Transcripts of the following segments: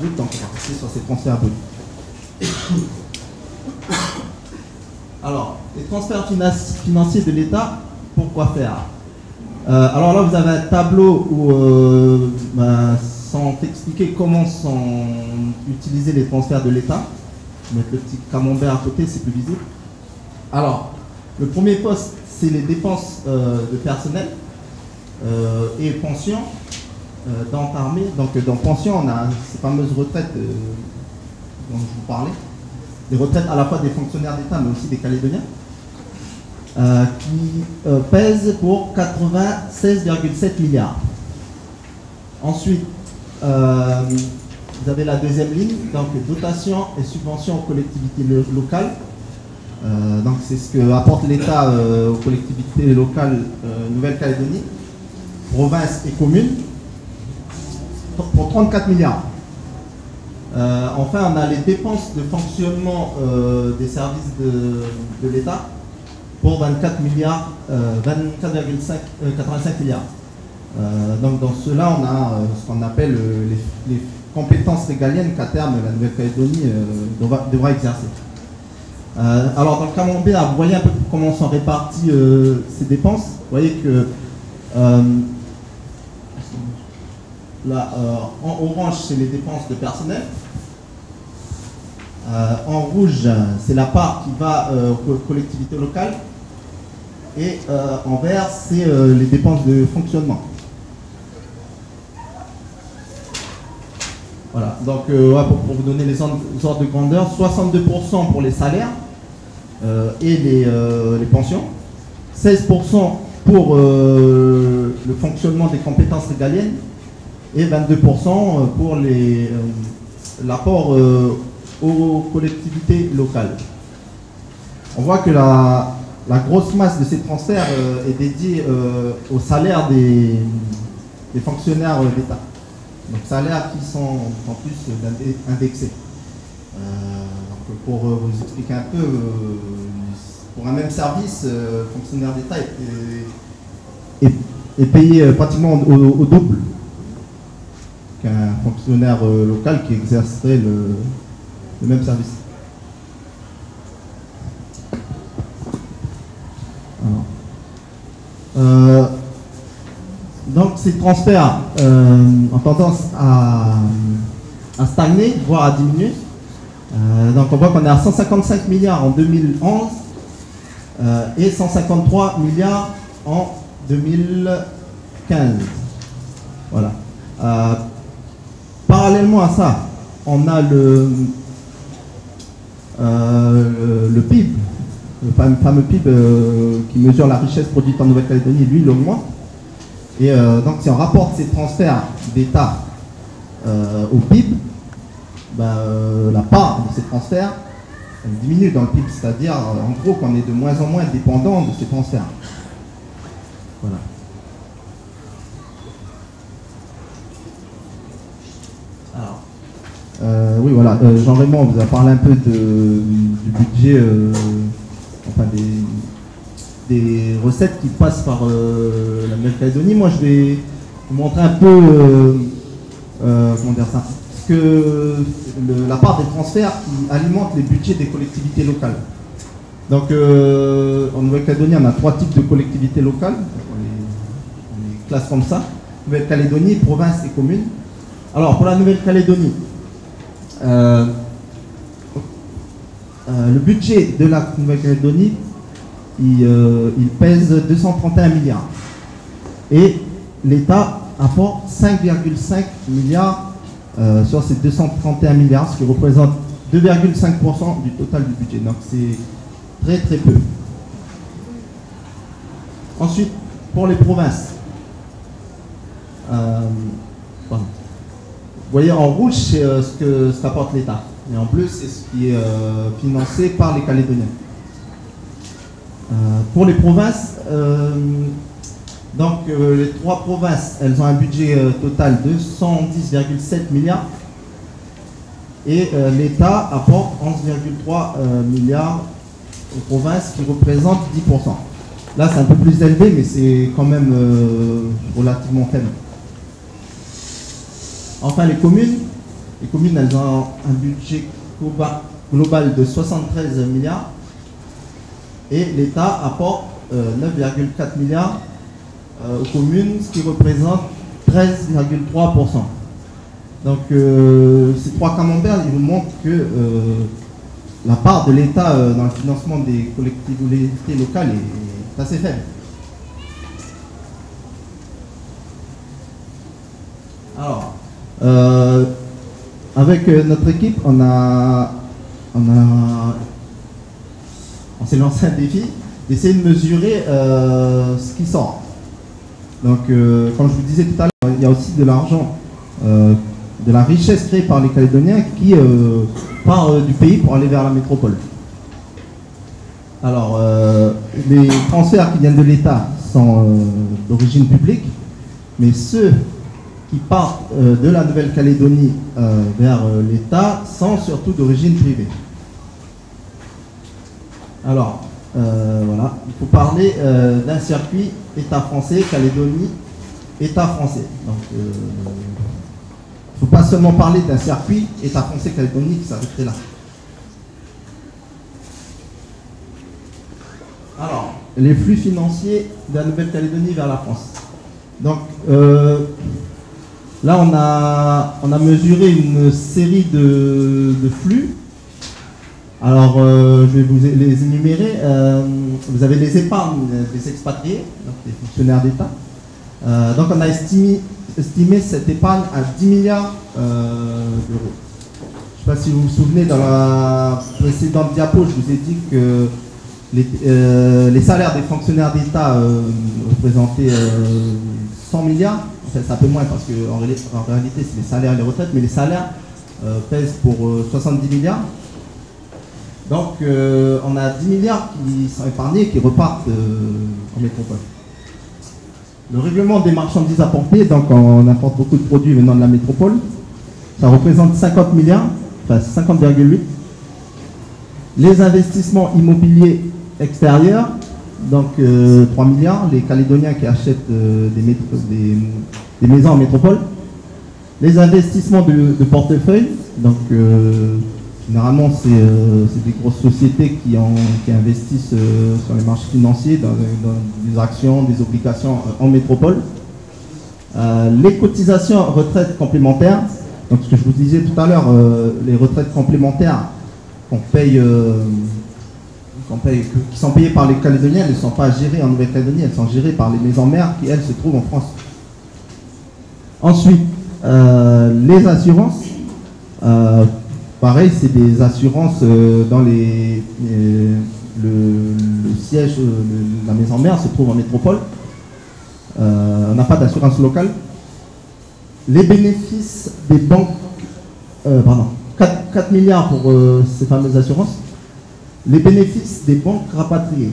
Donc on va passer sur ces transferts bruts. Alors, les transferts financiers de l'État, pourquoi faire? Alors là, vous avez un tableau où, sans expliquer comment sont utilisés les transferts de l'État. Je vais mettre le petit camembert à côté, c'est plus visible. Alors, le premier poste, c'est les dépenses de personnel et pensions dans l'armée. Donc, dans pension, on a ces fameuses retraites dont je vous parlais. Des retraites à la fois des fonctionnaires d'État, mais aussi des Calédoniens. Qui pèse pour 96,7 milliards. Ensuite, vous avez la deuxième ligne, donc dotation et subventions aux collectivités locales. Donc c'est ce que apporte l'État aux collectivités locales Nouvelle-Calédonie, provinces et communes, pour 34 milliards. Enfin, on a les dépenses de fonctionnement des services de l'État, pour 24 milliards, 24,85 milliards. Donc dans cela, on a ce qu'on appelle les compétences régaliennes qu'à terme la Nouvelle-Calédonie devra exercer. Alors dans le camembert, vous voyez un peu comment sont réparties ces dépenses. Vous voyez que là, en orange, c'est les dépenses de personnel. En rouge, c'est la part qui va aux collectivités locales. Et en vert, c'est les dépenses de fonctionnement. Voilà, donc pour vous donner les ordres de grandeur, 62% pour les salaires et les pensions, 16% pour le fonctionnement des compétences régaliennes et 22% pour l'apport aux collectivités locales. On voit que la grosse masse de ces transferts est dédiée au salaire des fonctionnaires d'État. Donc salaires qui sont en plus indexés. Donc pour vous expliquer un peu, pour un même service, fonctionnaire d'État est payé pratiquement au double qu'un fonctionnaire local qui exercerait le même service. Donc ces transferts ont tendance à stagner, voire à diminuer. Donc on voit qu'on est à 155 milliards en 2011 et 153 milliards en 2015. Voilà. Parallèlement à ça, on a le PIB. Le fameux PIB qui mesure la richesse produite en Nouvelle-Calédonie, lui, l'augmente. Et donc, si on rapporte ces transferts d'État au PIB, la part de ces transferts elle diminue dans le PIB, c'est-à-dire, en gros, qu'on est de moins en moins dépendant de ces transferts. Voilà. Alors, oui, voilà, Jean-Raymond vous a parlé un peu du budget, enfin des recettes qui passent par la Nouvelle-Calédonie. Moi, je vais vous montrer un peu, comment dire ça, la part des transferts qui alimentent les budgets des collectivités locales. Donc, en Nouvelle-Calédonie, on a 3 types de collectivités locales. On les classe comme ça. Nouvelle-Calédonie, province et commune. Alors, pour la Nouvelle-Calédonie, le budget de la Nouvelle-Calédonie, il pèse 231 milliards. Et l'État apporte 5,5 milliards sur ces 231 milliards, ce qui représente 2,5% du total du budget. Donc c'est très très peu. Ensuite, pour les provinces, vous voyez en rouge, c'est ce qu'apporte l'État. Et en bleu, c'est ce qui est financé par les Calédoniens. Pour les provinces, donc les 3 provinces, elles ont un budget total de 110,7 milliards et l'État apporte 11,3 milliards aux provinces qui représentent 10%. Là, c'est un peu plus élevé, mais c'est quand même relativement faible. Enfin, les communes, Les communes, elles ont un budget global de 73 milliards et l'État apporte 9,4 milliards aux communes, ce qui représente 13,3%. Donc ces trois camemberts, ils vous montrent que la part de l'État dans le financement des collectivités locales est assez faible. Alors, avec notre équipe, on s'est lancé un défi d'essayer de mesurer ce qui sort. Donc, comme je vous disais tout à l'heure, il y a aussi de l'argent, de la richesse créée par les Calédoniens qui part du pays pour aller vers la métropole. Alors, les transferts qui viennent de l'État sont d'origine publique, mais ceux qui partent de la Nouvelle-Calédonie vers l'État sont surtout d'origine privée. Alors, voilà, il faut parler d'un circuit État français, Calédonie, État français. Donc, il ne faut pas seulement parler d'un circuit État français, Calédonie qui s'arrêterait là. Alors, les flux financiers de la Nouvelle-Calédonie vers la France. Donc, là, on a mesuré une série de flux. Alors, je vais vous les énumérer. Vous avez les épargnes des expatriés, donc des fonctionnaires d'État. Donc, on a estimé cette épargne à 10 milliards d'euros. Je ne sais pas si vous vous souvenez, dans la précédente diapo, je vous ai dit que les salaires des fonctionnaires d'État représentaient 100 milliards. C'est un peu moins parce qu'en réalité, c'est les salaires et les retraites, mais les salaires pèsent pour 70 milliards. Donc, on a 10 milliards qui sont épargnés, qui repartent en métropole. Le règlement des marchandises apportées, donc on importe beaucoup de produits venant de la métropole, ça représente 50 milliards, enfin 50,8. Les investissements immobiliers extérieurs, donc 3 milliards, les Calédoniens qui achètent des maisons en métropole. Les investissements de portefeuille, donc généralement c'est des grosses sociétés qui investissent sur les marchés financiers, dans des actions, des obligations en métropole. Les cotisations retraites complémentaires, donc ce que je vous disais tout à l'heure, les retraites complémentaires qu'on paye, qui sont payées par les Calédoniens, elles ne sont pas gérées en Nouvelle-Calédonie, elles sont gérées par les maisons mères qui, elles, se trouvent en France. Ensuite, les assurances, pareil, c'est des assurances dans le siège, la maison mère se trouve en métropole. On n'a pas d'assurance locale. Les bénéfices des banques, 4 milliards pour ces fameuses assurances. Les bénéfices des banques rapatriées.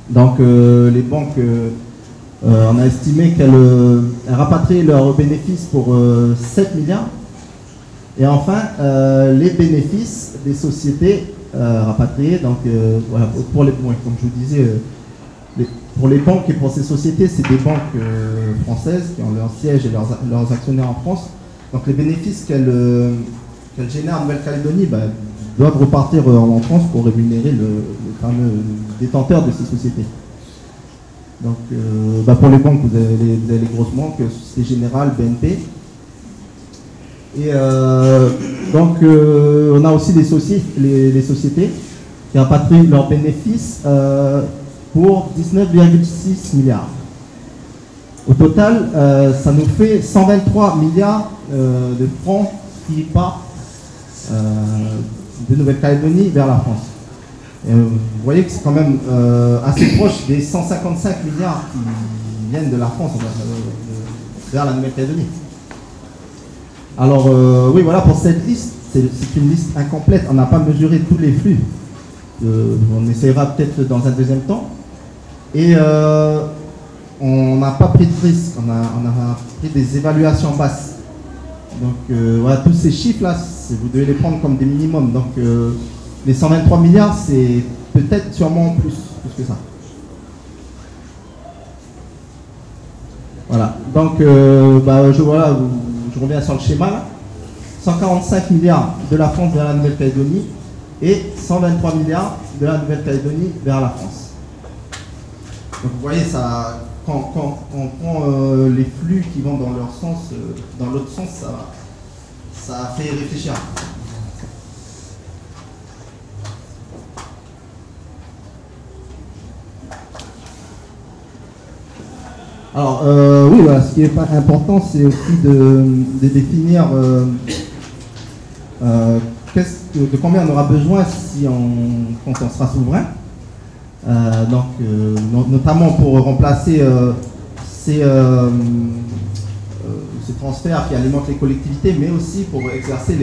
Donc les banques, on a estimé qu'elles rapatriaient leurs bénéfices pour 7 milliards. Et enfin, les bénéfices des sociétés rapatriées. Donc voilà, pour les banques, comme je vous disais, pour les banques et pour ces sociétés, c'est des banques françaises qui ont leur siège et leurs actionnaires en France. Donc les bénéfices qu'elles génèrent en Nouvelle-Calédonie doivent repartir en France pour rémunérer le fameux détenteur de ces sociétés. Donc pour les banques, vous avez les grosses banques, Société Générale, BNP. Et donc on a aussi les sociétés qui rapatrient leurs bénéfices pour 19,6 milliards. Au total, ça nous fait 123 milliards de francs qui partent de Nouvelle-Calédonie vers la France. Et, vous voyez que c'est quand même assez proche des 155 milliards qui viennent de la France vers la Nouvelle-Calédonie. Alors, oui, voilà, pour cette liste, c'est une liste incomplète. On n'a pas mesuré tous les flux. On essaiera peut-être dans un deuxième temps. Et on n'a pas pris de risque. On a pris des évaluations basses. Donc, voilà, tous ces chiffres-là, vous devez les prendre comme des minimums. Donc, les 123 milliards, c'est peut-être sûrement plus que ça. Voilà. Donc, je reviens sur le schéma là. 145 milliards de la France vers la Nouvelle-Calédonie et 123 milliards de la Nouvelle-Calédonie vers la France. Donc vous voyez, ça, quand on prend les flux qui vont dans leur sens, dans l'autre sens, ça fait réfléchir. Alors, oui, voilà, ce qui est important, c'est aussi de définir de combien on aura besoin quand on sera souverain. Notamment pour remplacer ces transferts qui alimentent les collectivités, mais aussi pour exercer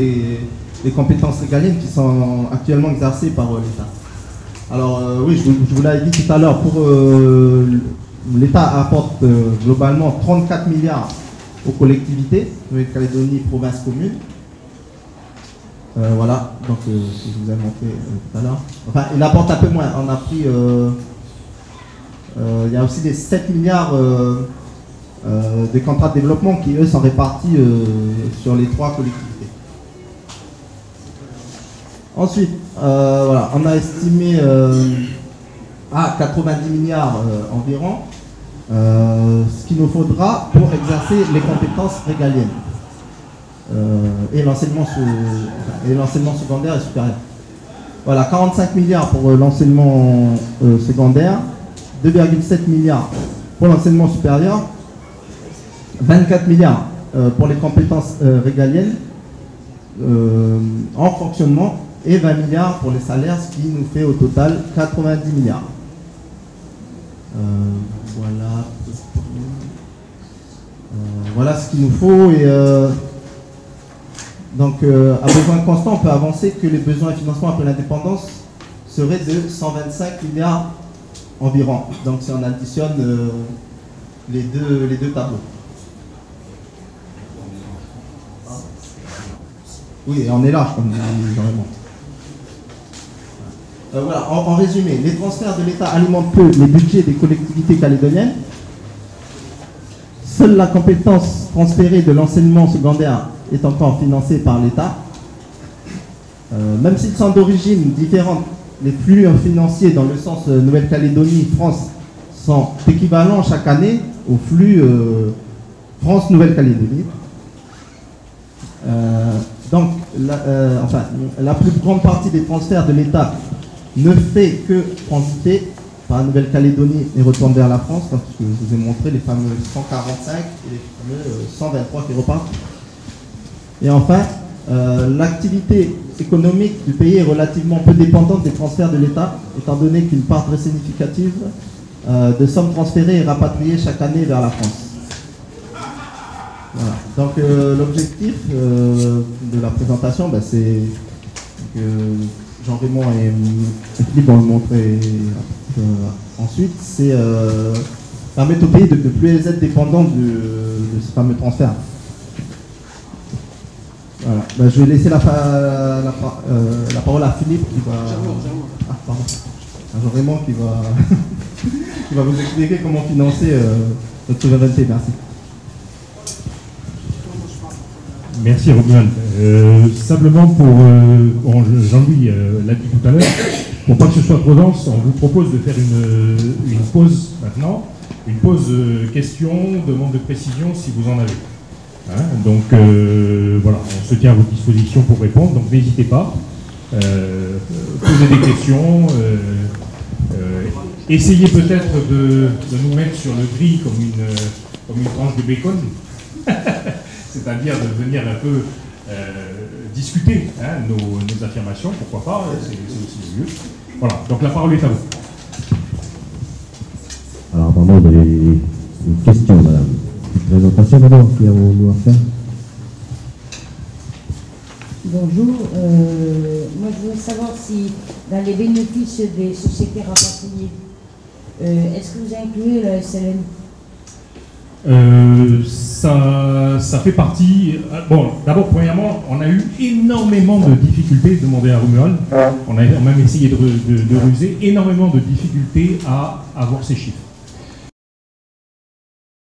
les compétences régaliennes qui sont actuellement exercées par l'État. Alors, oui, je vous l'avais dit tout à l'heure, pour l'État apporte globalement 34 milliards aux collectivités, Nouvelle-Calédonie, provinces, communes. Voilà, donc je vous ai montré tout à l'heure. Enfin, il apporte un peu moins. On a pris. Il y a aussi des 7 milliards de contrats de développement qui, eux, sont répartis sur les 3 collectivités. Ensuite, voilà, on a estimé à 90 milliards environ ce qu'il nous faudra pour exercer les compétences régaliennes et l'enseignement secondaire et supérieur. Voilà, 45 milliards pour l'enseignement secondaire, 2,7 milliards pour l'enseignement supérieur, 24 milliards pour les compétences régaliennes en fonctionnement et 20 milliards pour les salaires, ce qui nous fait au total 90 milliards. Voilà ce qu'il nous faut. Et donc, à besoin constant, on peut avancer que les besoins de financement après l'indépendance seraient de 125 milliards environ. Donc, si on additionne les deux tableaux. Oui, et on est large, comme dit Jean-Raymond. Voilà, en résumé, les transferts de l'État alimentent peu les budgets des collectivités calédoniennes. Seule la compétence transférée de l'enseignement secondaire est encore financée par l'État. Même s'ils sont d'origine différente, les flux financiers dans le sens Nouvelle-Calédonie, France, sont équivalents chaque année aux flux France-Nouvelle-Calédonie. Donc, la plus grande partie des transferts de l'État ne fait que transiter par la Nouvelle-Calédonie et retourne vers la France, parce que je vous ai montré les fameux 145 et les fameux 123 qui repartent. Et enfin, l'activité économique du pays est relativement peu dépendante des transferts de l'État, étant donné qu'une part très significative de sommes transférées est rapatriée chaque année vers la France. Voilà. Donc l'objectif de la présentation, c'est que Jean-Raymond et Philippe vont le montrer ensuite, c'est permettre au pays de ne plus être dépendant de ces fameux transferts. Voilà. Je vais laisser la parole à Philippe qui va... Ah, pardon. Jean-Raymond qui va... qui va vous expliquer comment financer notre souveraineté. Merci. Merci Romuald. Simplement pour, Jean-Louis l'a dit tout à l'heure, pour pas que ce soit trop dense, on vous propose de faire une pause maintenant, une pause questions, demande de précision si vous en avez. Hein, donc voilà, on se tient à votre disposition pour répondre, donc n'hésitez pas, posez des questions, essayez peut-être de nous mettre sur le gris comme une tranche de bacon. C'est-à-dire de venir un peu discuter nos affirmations, pourquoi pas, c'est aussi le mieux. Voilà, donc la parole est à vous. Alors apparemment vous avez une question, madame. Une présentation d'abord, qui avons-nous à faire? Bonjour, moi je voudrais savoir si dans les bénéfices des sociétés rapatriées, est-ce que vous incluez la SLN? Ça fait partie... Bon, d'abord, premièrement, on a eu énormément de difficultés, demandez à Romuald, on a même essayé de ruser, énormément de difficultés à avoir ces chiffres.